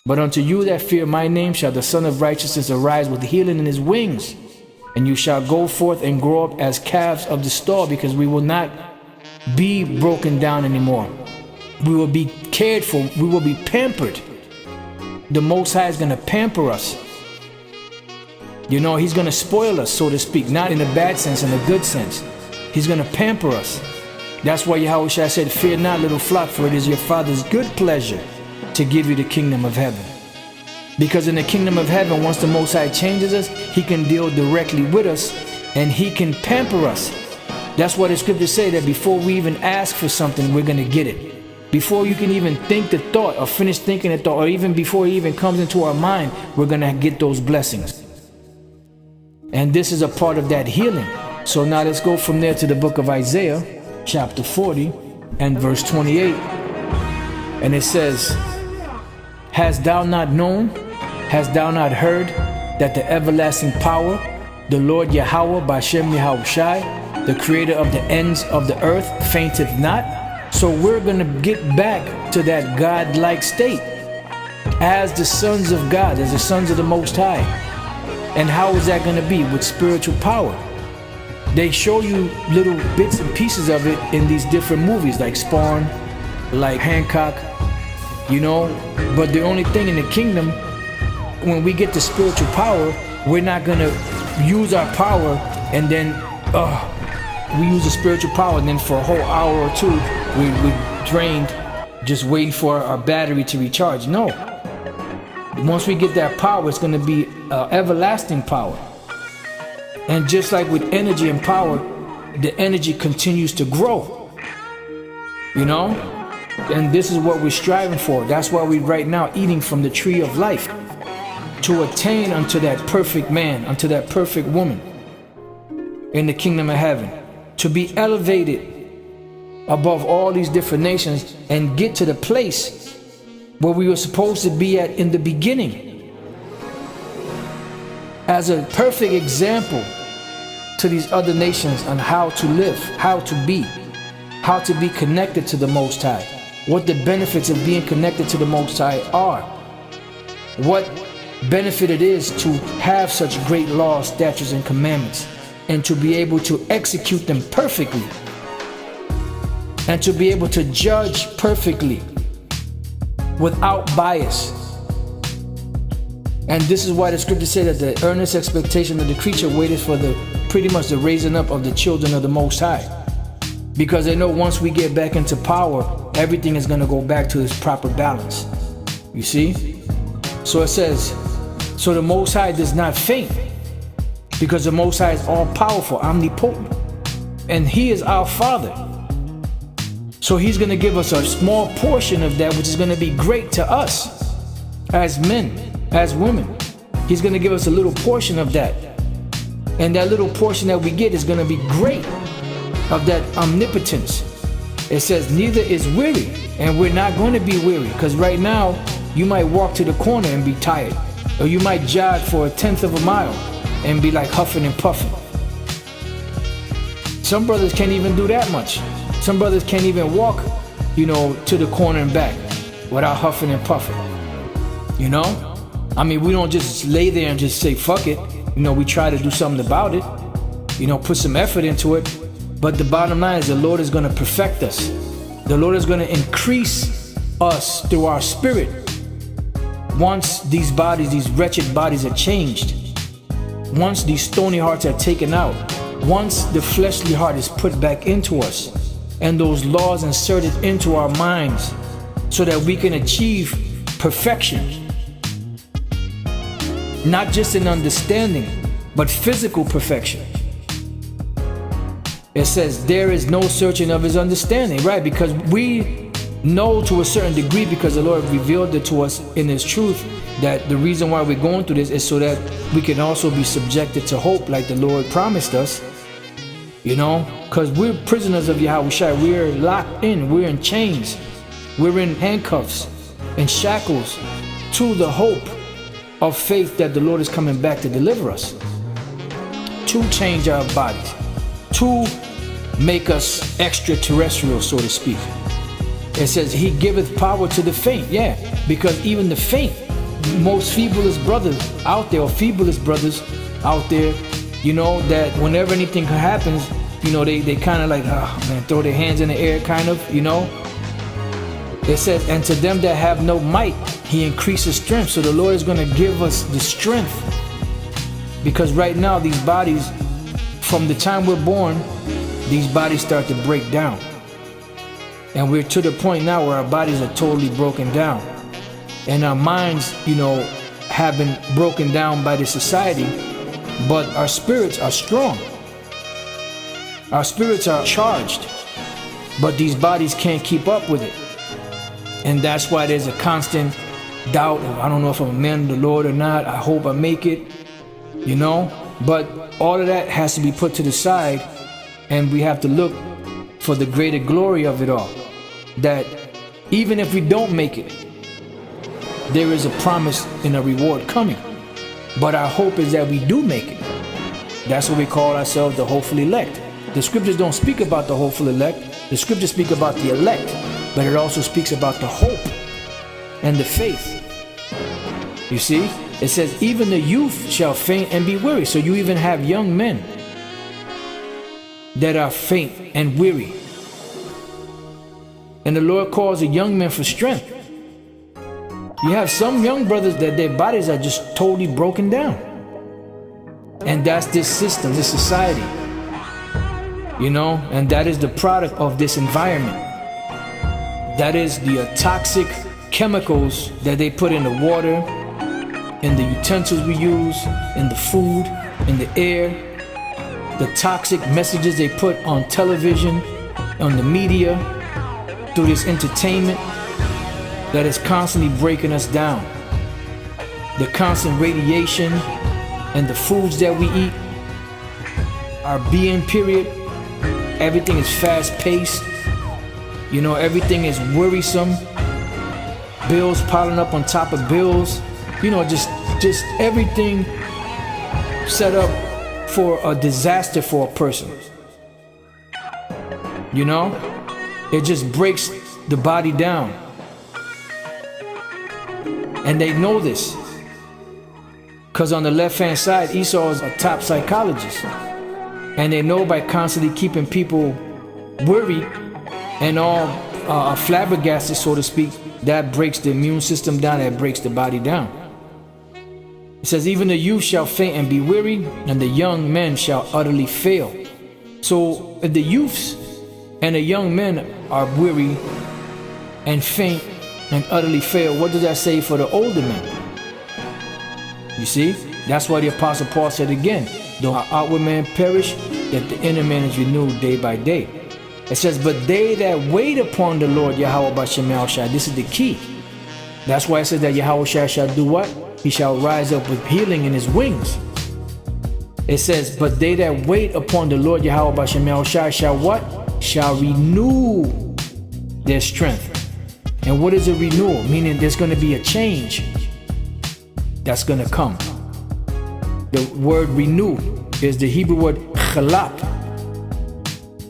But unto you that fear my name shall the Son of Righteousness arise with healing in his wings. And you shall go forth and grow up as calves of the stall, because we will not be broken down anymore. We will be cared for. We will be pampered. The Most High is going to pamper us. You know, he's going to spoil us, so to speak, not in a bad sense, in a good sense. He's going to pamper us. That's why Yahushua said, fear not, little flock, for it is your Father's good pleasure to give you the kingdom of heaven. Because in the kingdom of heaven, once the Most High changes us, he can deal directly with us and he can pamper us. That's why the scriptures say that before we even ask for something, we're going to get it. Before you can even think the thought or finish thinking the thought, or even before it even comes into our mind, we're going to get those blessings. And this is a part of that healing. So now let's go from there to the book of Isaiah, chapter 40 and verse 28. And it says, hast thou not known, hast thou not heard, that the everlasting power, the Lord Yahweh, Bashem Yahushai, the creator of the ends of the earth, fainteth not? So we're going to get back to that God-like state as the sons of God, as the sons of the Most High. And how is that going to be? With spiritual power. They show you little bits and pieces of it in these different movies, like Spawn, like Hancock, you know. But the only thing in the kingdom, when we get the spiritual power, we're not going to use our power and then we use the spiritual power and then for a whole hour or two we're drained just waiting for our battery to recharge. No. Once we get that power, it's going to be everlasting power. And just like with energy and power, the energy continues to grow. You know? And this is what we're striving for. That's why we're right now eating from the tree of life, to attain unto that perfect man, unto that perfect woman in the kingdom of heaven, to be elevated above all these different nations and get to the place where we were supposed to be at in the beginning, as a perfect example to these other nations on how to live, how to be connected to the Most High, what the benefits of being connected to the Most High are, what benefit it is to have such great laws, statutes, and commandments, and to be able to execute them perfectly, and to be able to judge perfectly without bias. And this is why the scripture said that the earnest expectation of the creature waiteth for pretty much the raising up of the children of the Most High. Because they know once we get back into power, everything is going to go back to its proper balance. You see? So it says, so the Most High does not faint, because the Most High is all powerful, omnipotent, and he is our Father. So he's going to give us a small portion of that, which is going to be great to us as men, as women. He's going to give us a little portion of that. And that little portion that we get is going to be great, of that omnipotence. It says, neither is weary, and we're not going to be weary, because right now you might walk to the corner and be tired, or you might jog for 1/10 of a mile and be like huffing and puffing. Some brothers can't even do that much. Some brothers can't even walk, you know, to the corner and back without huffing and puffing. You know? I mean, we don't just lay there and just say, fuck it. You know, we try to do something about it. You know, put some effort into it. But the bottom line is the Lord is going to perfect us. The Lord is going to increase us through our spirit. Once these bodies, these wretched bodies are changed. Once these stony hearts are taken out. Once the fleshly heart is put back into us. And those laws inserted into our minds so that we can achieve perfection. Not just in understanding, but physical perfection. It says there is no searching of his understanding, right? Because we know to a certain degree, because the Lord revealed it to us in his truth, that the reason why we're going through this is so that we can also be subjected to hope like the Lord promised us. You know, because we're prisoners of Yahushua. We're locked in. We're in chains. We're in handcuffs and shackles to the hope of faith that the Lord is coming back to deliver us, to change our bodies, to make us extraterrestrial, so to speak. It says he giveth power to the faint. Yeah, because even the faint most feeblest brothers out there, or feeblest brothers out there, you know, that whenever anything happens, you know, they kind of like, oh man, throw their hands in the air kind of, you know. It says, and to them that have no might, he increases strength. So the Lord is going to give us the strength. Because right now, these bodies, from the time we're born, these bodies start to break down. And we're to the point now where our bodies are totally broken down. And our minds, you know, have been broken down by the society, but our spirits are strong. Our spirits are charged, but these bodies can't keep up with it. And that's why there's a constant doubt of, I don't know if I'm a man of the Lord or not. I hope I make it, you know. But all of that has to be put to the side, and we have to look for the greater glory of it all. That even if we don't make it, there is a promise and a reward coming. But our hope is that we do make it. That's what we call ourselves, the hopeful elect. The scriptures don't speak about the hopeful elect. The scriptures speak about the elect, but it also speaks about the hope and the faith. You see, it says, even the youth shall faint and be weary. So you even have young men that are faint and weary. And the Lord calls a young man for strength. You have some young brothers that their bodies are just totally broken down. And that's this system, this society. You know, and that is the product of this environment. That is the toxic chemicals that they put in the water, in the utensils we use, in the food, in the air, the toxic messages they put on television, on the media, through this entertainment that is constantly breaking us down. The constant radiation and the foods that we eat, our being period, everything is fast paced. You know, everything is worrisome. Bills piling up on top of bills. You know, just everything set up for a disaster for a person. You know, it just breaks the body down. And they know this. Because on the left-hand side, Esau is a top psychologist. And they know by constantly keeping people worried and all flabbergasted, so to speak, that breaks the immune system down, that breaks the body down. It says, even the youth shall faint and be weary, and the young men shall utterly fail. So if the youths and the young men are weary and faint and utterly fail, what does that say for the older men? You see, that's why the Apostle Paul said again, though our outward man perish, that the inner man is renewed day by day. It says, but they that wait upon the Lord Yahweh Bashem Yahushua, this is the key. That's why it says that Yahushua shall do what? He shall rise up with healing in his wings. It says, but they that wait upon the Lord Yahweh Bashem Yahushua shall what? Shall renew their strength. And what is a renewal? Meaning there's going to be a change that's going to come. The word renew is the Hebrew word chalap.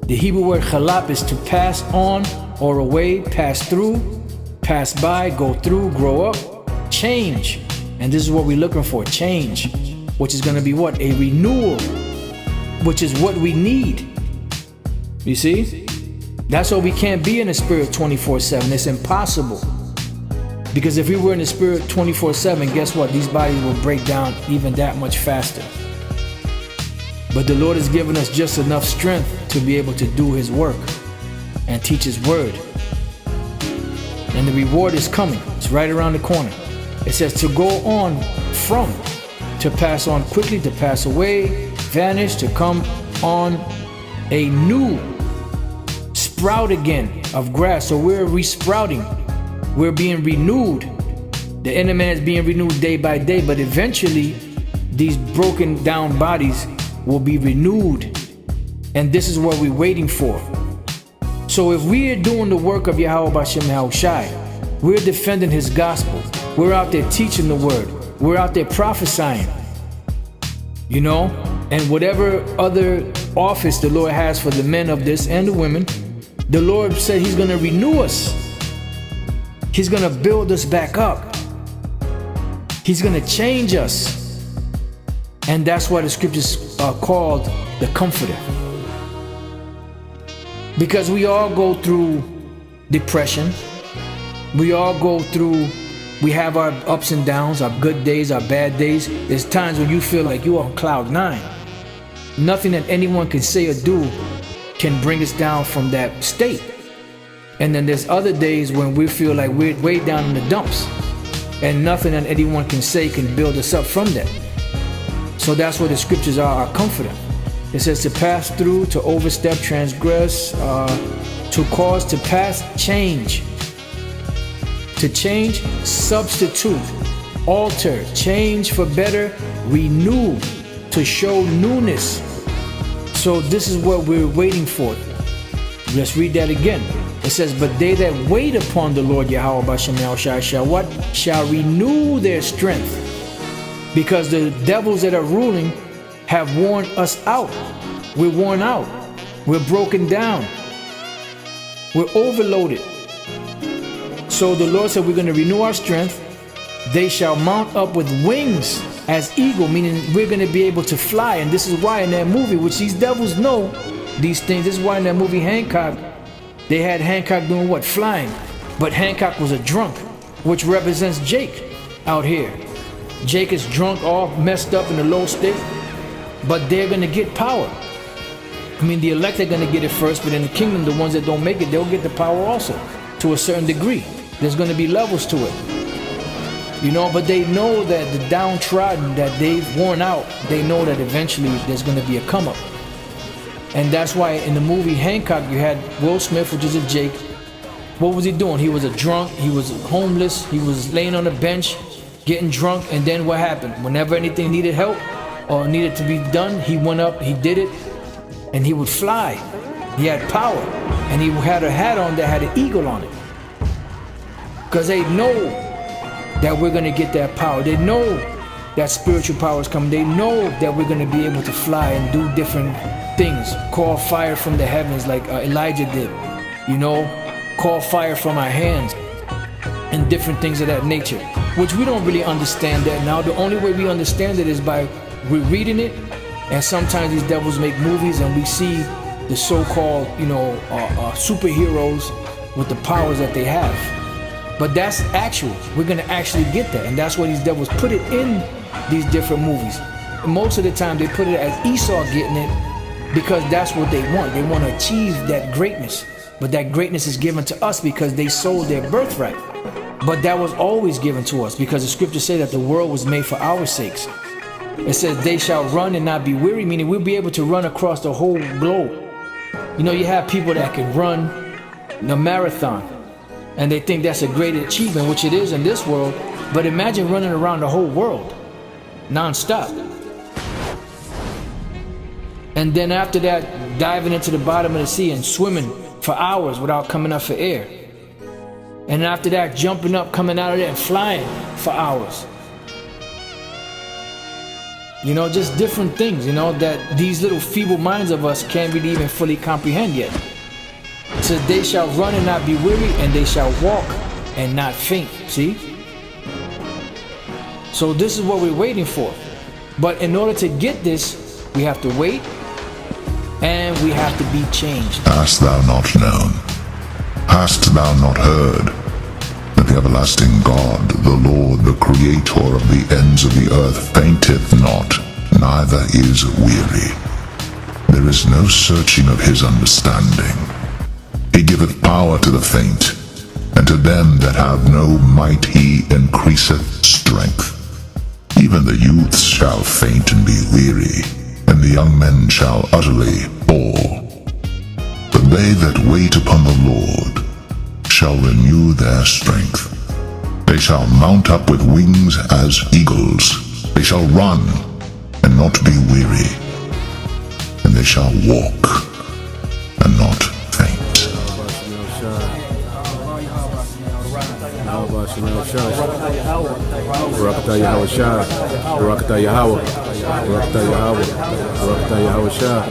The Hebrew word chalap is to pass on or away, pass through, pass by, go through, grow up, change. And this is what we're looking for, change, which is going to be what? A renewal, which is what we need. You see? That's why we can't be in the spirit 24/7. It's impossible. Because if we were in the spirit 24/7, guess what? These bodies will break down even that much faster. But the Lord has given us just enough strength to be able to do his work and teach his word. And the reward is coming. It's right around the corner. It says to go on from, to pass on quickly, to pass away, vanish, to come on a new sprout again of grass. So we're resprouting. We're being renewed. The inner man is being renewed day by day, but eventually these broken down bodies will be renewed. And this is what we're waiting for. So if we are doing the work of Yahweh Bashem Yahushai, we're defending his gospel. We're out there teaching the word. We're out there prophesying. You know? And whatever other office the Lord has for the men of this and the women, the Lord said he's going to renew us. He's going to build us back up. He's going to change us. And that's why the scriptures are called the Comforter. Because we all go through depression. We all go through, we have our ups and downs, our good days, our bad days. There's times when you feel like you're on cloud 9. Nothing that anyone can say or do can bring us down from that state. And then there's other days when we feel like we're way down in the dumps, and nothing that anyone can say can build us up from that. So that's what the scriptures are, our comforter. It says to pass through, to overstep, transgress, to cause, to pass, change. To change, substitute, alter, change for better, renew, to show newness. So this is what we're waiting for. Let's read that again. It says, but they that wait upon the Lord Yahweh B'Shem Yahushua shall what? Shall renew their strength. Because the devils that are ruling have worn us out. We're worn out. We're broken down. We're overloaded. So the Lord said we're going to renew our strength. They shall mount up with wings as eagle, meaning we're going to be able to fly. And this is why in that movie, which these devils know these things, this is why in that movie Hancock, they had Hancock doing what? Flying. But Hancock was a drunk, which represents Jake out here. Jake is drunk, all messed up in a low state, but they're going to get power. I mean, the elect are going to get it first, but in the kingdom, the ones that don't make it, they'll get the power also to a certain degree. There's going to be levels to it. You know, but they know that the downtrodden that they've worn out, they know that eventually there's going to be a come up. And that's why in the movie Hancock, you had Will Smith, which is a Jake. What was he doing? He was a drunk, he was homeless, he was laying on a bench, getting drunk, and then what happened? Whenever anything needed help or needed to be done, he went up, he did it, and he would fly. He had power, and he had a hat on that had an eagle on it. Because they know that we're going to get that power. They know that spiritual power is coming. They know that we're going to be able to fly and do different things. Call fire from the heavens like Elijah did. You know, call fire from our hands and different things of that nature, which we don't really understand that now. The only way we understand it is by reading it, and sometimes these devils make movies and we see the so-called, you know, superheroes with the powers that they have. But that's actual. We're going to actually get that, and that's why these devils put it in these different movies. And most of the time they put it as Esau getting it because that's what they want. They want to achieve that greatness, but that greatness is given to us because they sold their birthright. But that was always given to us because the scriptures say that the world was made for our sakes. It says they shall run and not be weary, meaning we'll be able to run across the whole globe. You know, you have people that can run the marathon and they think that's a great achievement, which it is in this world, but imagine running around the whole world non-stop. And then after that, diving into the bottom of the sea and swimming for hours without coming up for air. And after that, jumping up, coming out of there and flying for hours. You know, just different things, you know, that these little feeble minds of us can't really even fully comprehend yet. It says they shall run and not be weary, and they shall walk and not faint. See? So this is what we're waiting for. But in order to get this, we have to wait and we have to be changed. Hast thou not known? Hast thou not heard that the everlasting God, the Lord, the Creator of the ends of the earth, fainteth not, neither is weary? There is no searching of his understanding. He giveth power to the faint, and to them that have no might he increaseth strength. Even the youths shall faint and be weary, and the young men shall utterly fall. But they that wait upon the Lord shall renew their strength. They shall mount up with wings as eagles. They shall run and not be weary, and they shall walk and not faint. Barakatah Yahweh Shah, Barakatah Yahweh, Barakatah Yahweh, Barakatah Yahweh Shah.